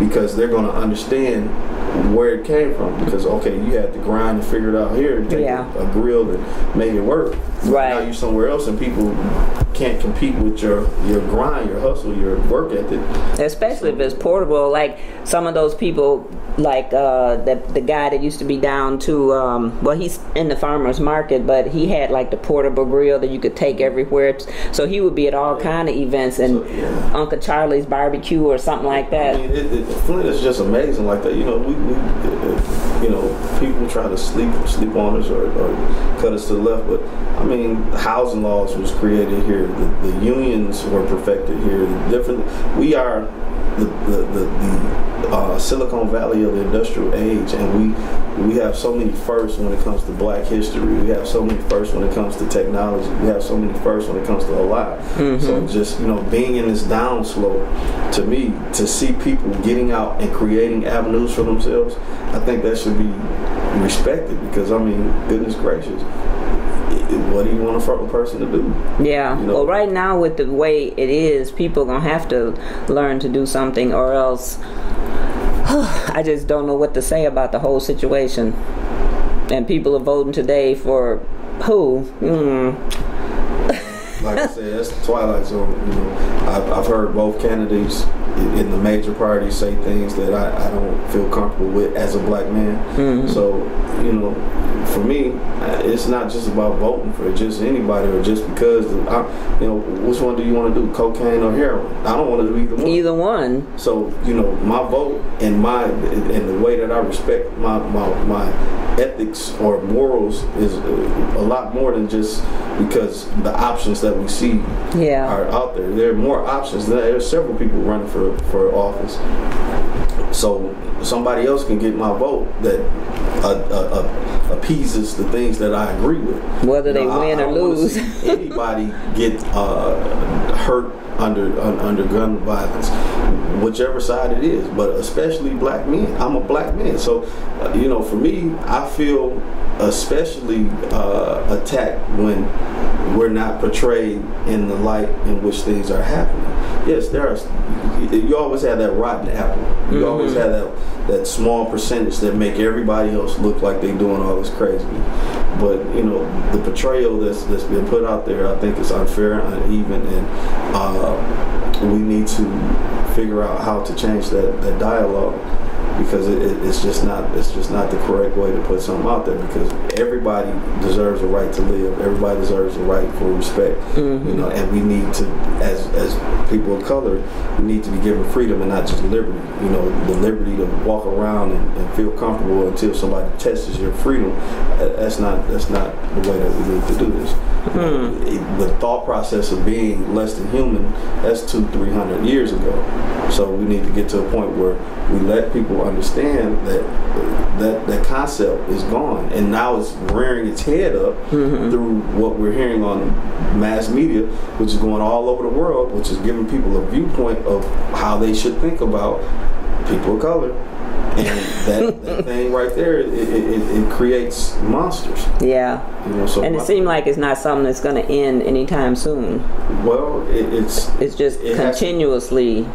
because they're going to understand where it came from. Because you had to grind and figure it out here and take a grill and make it work. Right. Now you're somewhere else and people can't compete with your grind, your hustle, your work ethic. Especially if it's portable. Like some of those people, like the guy that used to be down to, he's in the farmer's market, but he had like the portable grill that you could take everywhere. So he would be at all kind of events and Uncle Charlie's barbecue or something like that. I mean, Flint is just amazing like that. People try to sleep on us or cut us to the left, but I mean, housing laws was created here. The unions were perfected here. We are the Silicon Valley of the industrial age, and we have so many firsts when it comes to Black history. We have so many firsts when it comes to technology. We have so many firsts when it comes to a lot. Mm-hmm. So just being in this downslope, to me, to see people getting out and creating avenues for themselves, I think that should be respected because goodness gracious. What do you want a person to do? Yeah. Well, right now with the way it is, people are going to have to learn to do something or else I just don't know what to say about the whole situation. And people are voting today for who? Like I said, that's the Twilight Zone. I've heard both candidates in the major parties say things that I don't feel comfortable with as a Black man. Mm-hmm. So, for me, it's not just about voting for just anybody or just because, which one do you want to do, cocaine or heroin? I don't want to do either one. Either one. So, my vote and the way that I respect my ethics or morals is a lot more than just because the options that we see are out there. There are more options. There are several people running for office. So somebody else can get my vote that appeases the things that I agree with. Whether they win or lose. Anybody get hurt under gun violence, whichever side it is, but especially Black men. I'm a Black man, so for me, I feel especially attacked when we're not portrayed in the light in which things are happening. Yes, you always have that rotten apple. You always have that small percentage that make everybody else look like they're doing all this crazy. But the portrayal that's been put out there, I think is unfair, uneven, and we need to figure out how to change that dialogue. Because it's just not the correct way to put something out there. Because everybody deserves a right to live. Everybody deserves a right for respect. Mm-hmm. And we need to, as people of color, we need to be given freedom and not just liberty. The liberty to walk around and feel comfortable until somebody tests your freedom. That's not the way that we need to do this. The thought process of being less than human, that's 200-300 years ago. So we need to get to a point where we let people understand that concept is gone, and now it's rearing its head up through what we're hearing on mass media, which is going all over the world, which is giving people a viewpoint of how they should think about people of color. And that thing right there, it creates monsters. Yeah. So and it seems like it's not something that's going to end anytime soon. Well, it's just continuously.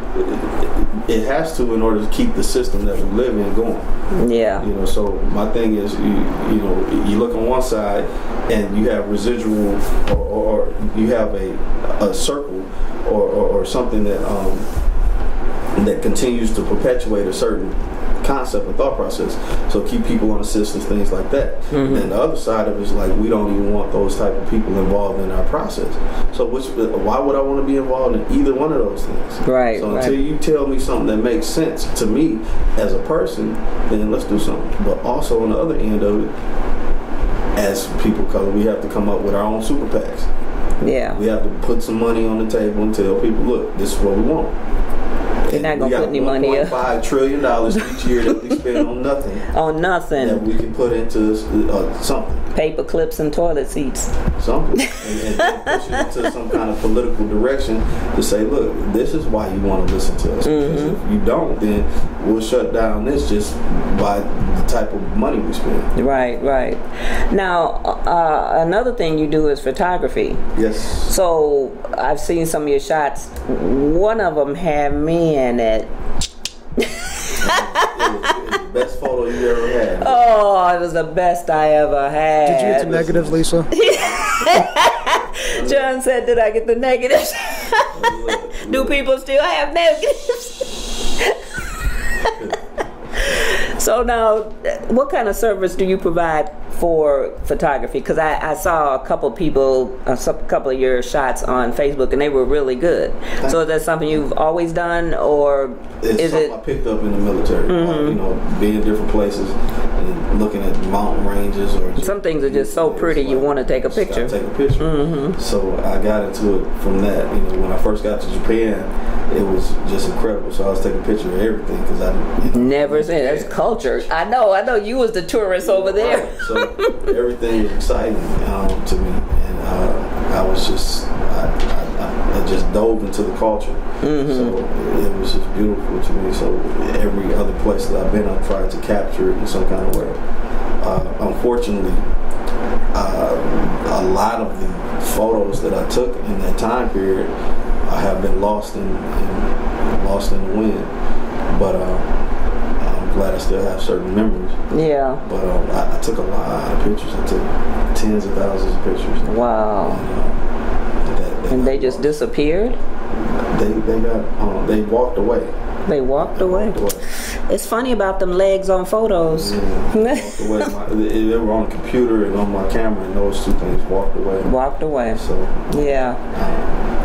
It has to in order to keep the system that we live in going. Yeah. So my thing is, you look on one side and you have residual, or you have a circle, or something that continues to perpetuate a certain concept and thought process, so keep people on assistance, things like that. Mm-hmm. And the other side of it is like, we don't even want those type of people involved in our process. So why would I want to be involved in either one of those things? Right. So until you tell me something that makes sense to me as a person, then let's do something. But also on the other end of it, as people of color, we have to come up with our own super PACs. Yeah. We have to put some money on the table and tell people, look, this is what we want. You're not gonna put any money up. $1.5 trillion each year that we spend on nothing. On nothing. That we can put into something. Paper clips and toilet seats. Something. and push it into some kind of political direction to say, look, this is why you want to listen to us. Because if you don't, then we'll shut down this just by the type of money we spend. Right. Now, another thing you do is photography. Yes. So I've seen some of your shots. One of them had me in it. It was the best photo you ever had. Oh, it was the best I ever had. Did you get the negatives, Lesa? John said, did I get the negatives? Do people still have negatives? So now, what kind of service do you provide for photography? Because I saw a couple of your shots on Facebook, and they were really good. So is that something you've always done, or is it? I picked up in the military. You know, being in different places and looking at mountain ranges, or some things are just so pretty you want to take a picture. Take a picture. So I got into it from that. You know, when I first got to Japan, it was just incredible. So I was taking a picture of everything because I never seen that's culture. I know. You was the tourist over there. Right. So everything was exciting to me, and I just dove into the culture. So it was just beautiful to me. So every other place that I've been, I've tried to capture it in some kind of way. Unfortunately, a lot of the photos that I took in that time period have been lost in the wind. But I'm glad I still have certain memories. Yeah. But I took a lot of pictures. I took tens of thousands of pictures. Wow. And they just disappeared? They walked away. They walked away. It's funny about them legs on photos. Yeah, walked away. They were on the computer and on my camera, and those two things walked away. Walked away. So yeah.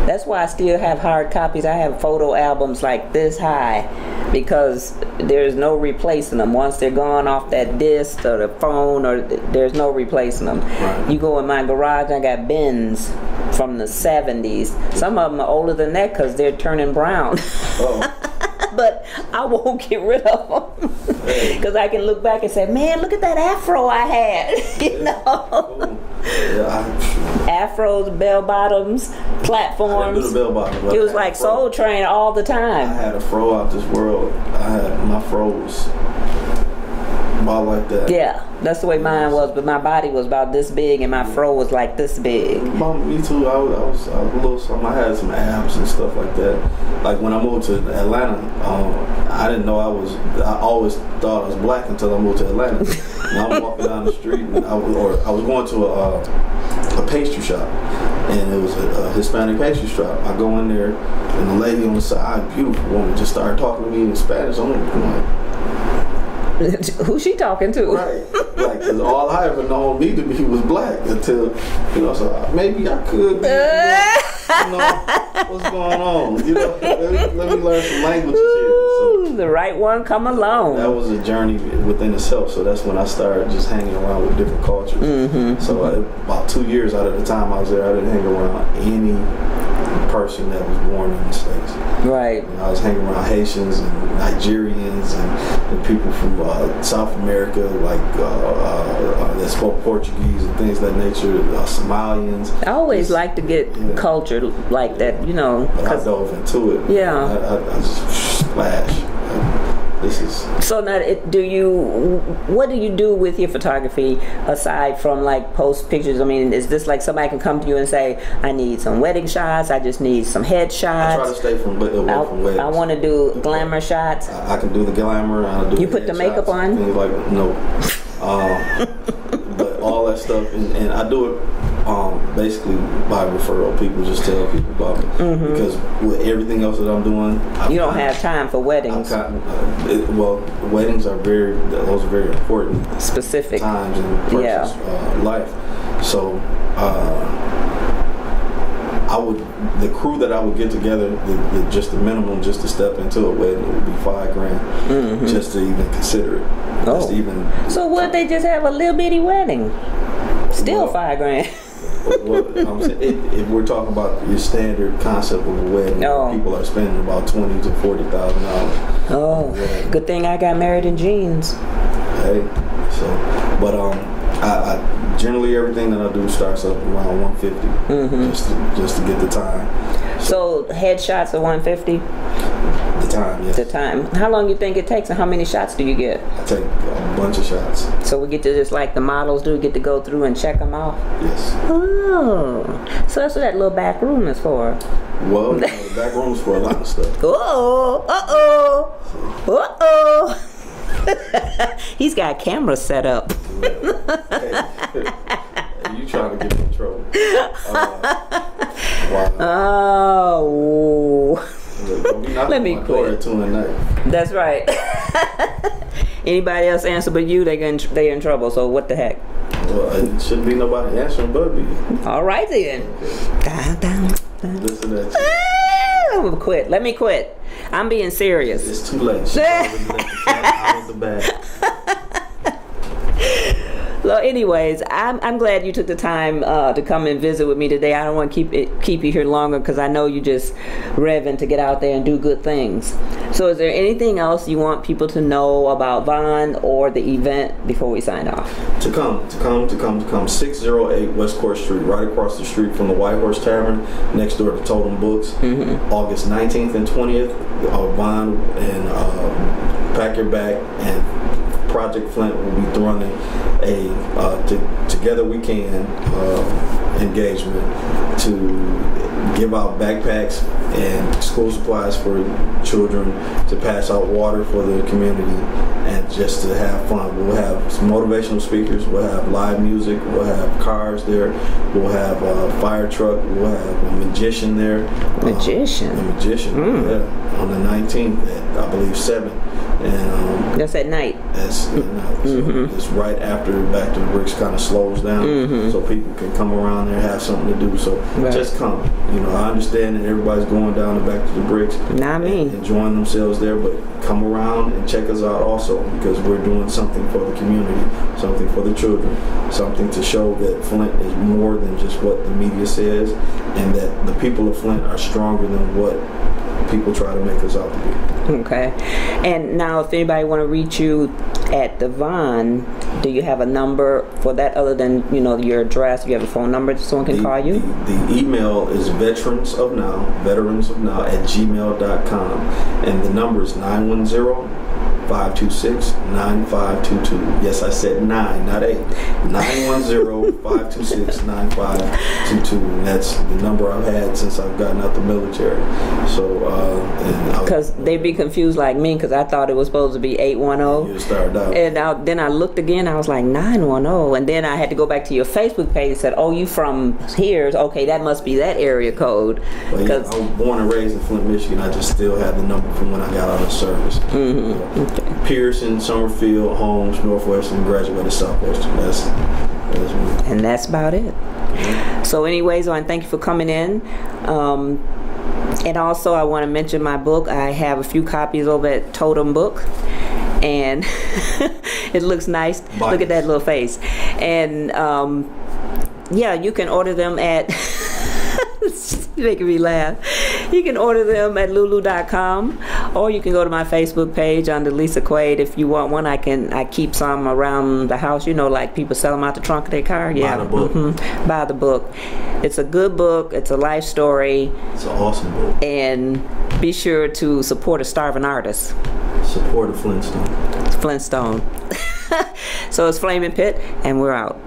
That's why I still have hard copies. I have photo albums like this high because there's no replacing them. Once they're gone off that disc or the phone, or there's no replacing them. Right. You go in my garage, I got bins from the 70s. Some of them are older than that because they're turning brown. Oh. But I won't get rid of them because I can look back and say, man, look at that afro I had. You know? Afros, bell bottoms, platforms. I didn't do the bell bottom. It was like Soul Train all the time. I had a fro out this world. My fro was about like that. Yeah, that's the way mine was, but my body was about this big and my fro was like this big. Me too. I was a little something. I had some abs and stuff like that. Like when I moved to Atlanta, I didn't know I always thought I was black until I moved to Atlanta. And I was walking down the street, and I was going to a pastry shop, and it was a Hispanic pastry shop. I go in there, and the lady on the side, beautiful woman, just started talking to me in Spanish. I'm like, who's she talking to? Right, like, cause all I ever known me to be was black until, so maybe I could be, what's going on? Let me learn some languages here. So the right one come along. That was a journey within itself. So that's when I started just hanging around with different cultures. So about 2 years out of the time I was there, I didn't hang around any person that was born in the States. Right. I was hanging around Haitians and Nigerians and people from South America, like that spoke Portuguese and things of that nature. Somalians. I always like to get culture like that, But I dove into it. Yeah. I just splash. So now, what do you do with your photography aside from like post pictures? I mean, is this like somebody can come to you and say, I need some wedding shots, I just need some head shots? I try to stay from weddings. I want to do glamour shots. I can do the glamour. You put the makeup on? Things like no. But all that stuff, and I do it basically by referral. People just tell people about it because with everything else that I'm doing, you don't have time for weddings. Weddings are very important, specific times in a person's life. So the crew that I would get together, just the minimum, just to step into a wedding, it would be $5,000 just to even consider it. So would they just have a little bitty wedding? Still $5,000. I'm saying, if we're talking about your standard concept of a wedding, people are spending about $20,000 to $40,000. Oh, good thing I got married in jeans. Hey, but I generally everything that I do starts up around 150, just to get the time. So headshots are 150. The time, yes. The time. How long you think it takes, and how many shots do you get? I take a bunch of shots. So we get to just like the models do, get to go through and check them out. Yes. Oh, so that's what that little back room is for. Well, the back room is for a lot of stuff. He's got cameras set up. Hey, you trying to get me in trouble? Wow. Oh. Let me quit. That's right. Anybody else answer but you, they in trouble. So what the heck? Well, it shouldn't be nobody answering but me. All right then. Listen to that. I'm gonna quit. Let me quit. I'm being serious. It's too late. She already let the cat out of the bag. So anyways, I'm glad you took the time to come and visit with me today. I don't want to keep you here longer because I know you just revving to get out there and do good things. So is there anything else you want people to know about V.O.N or the event before we sign off? To come. 608 West Court Street, right across the street from the White Horse Tavern, next door to Totem Books. August 19th and 20th, V.O.N and Pack Your Bag and Project Flint will be running a Together We Can engagement to give out backpacks and school supplies for children, to pass out water for the community, and just to have fun. We'll have some motivational speakers, we'll have live music, we'll have cars there, we'll have a fire truck, we'll have a magician there. Magician? A magician, yeah, on the 19th at, I believe, 7. And that's at night. That's at night. So it's right after Back to the Bricks kind of slows down, so people can come around there and have something to do. So just come. I understand that everybody's going down to Back to the Bricks, not me, and enjoying themselves there, but come around and check us out also, because we're doing something for the community, something for the children, something to show that Flint is more than just what the media says, and that the people of Flint are stronger than what people try to make us out to be. Okay. And now if anybody want to reach you at the V.O.N, do you have a number for that other than, your address? Do you have a phone number that someone can call you? The email is veteransofnow @gmail.com, and the number is 910-526-9522. Yes, I said 9, not 8. 910-526-9522. And that's the number I've had since I've gotten out the military. So, because they'd be confused like me, because I thought it was supposed to be 810. You started out. And then I looked again, I was like 910. And then I had to go back to your Facebook page and said, oh, you from here? Okay, that must be that area code. Well, yeah, I was born and raised in Flint, Michigan. I just still have the number from when I got out of service. Okay. Pearson, Summerfield, Holmes, Northwestern, graduated Southwestern. That's me. And that's about it. So anyways, I want to thank you for coming in. And also I want to mention my book. I have a few copies over at Totem Book. And it looks nice. Bias. Look at that little face. And you can order them at making me laugh. You can order them at lulu.com, or you can go to my Facebook page under Lesa Quaid. If you want one, I keep some around the house. Like people sell them out the trunk of their car. Yeah, buy the book. Buy the book. It's a good book. It's a life story. It's an awesome book. And be sure to support a starving artist. Support a Flintstone. Flintstone. So it's Flaminpit, and we're out.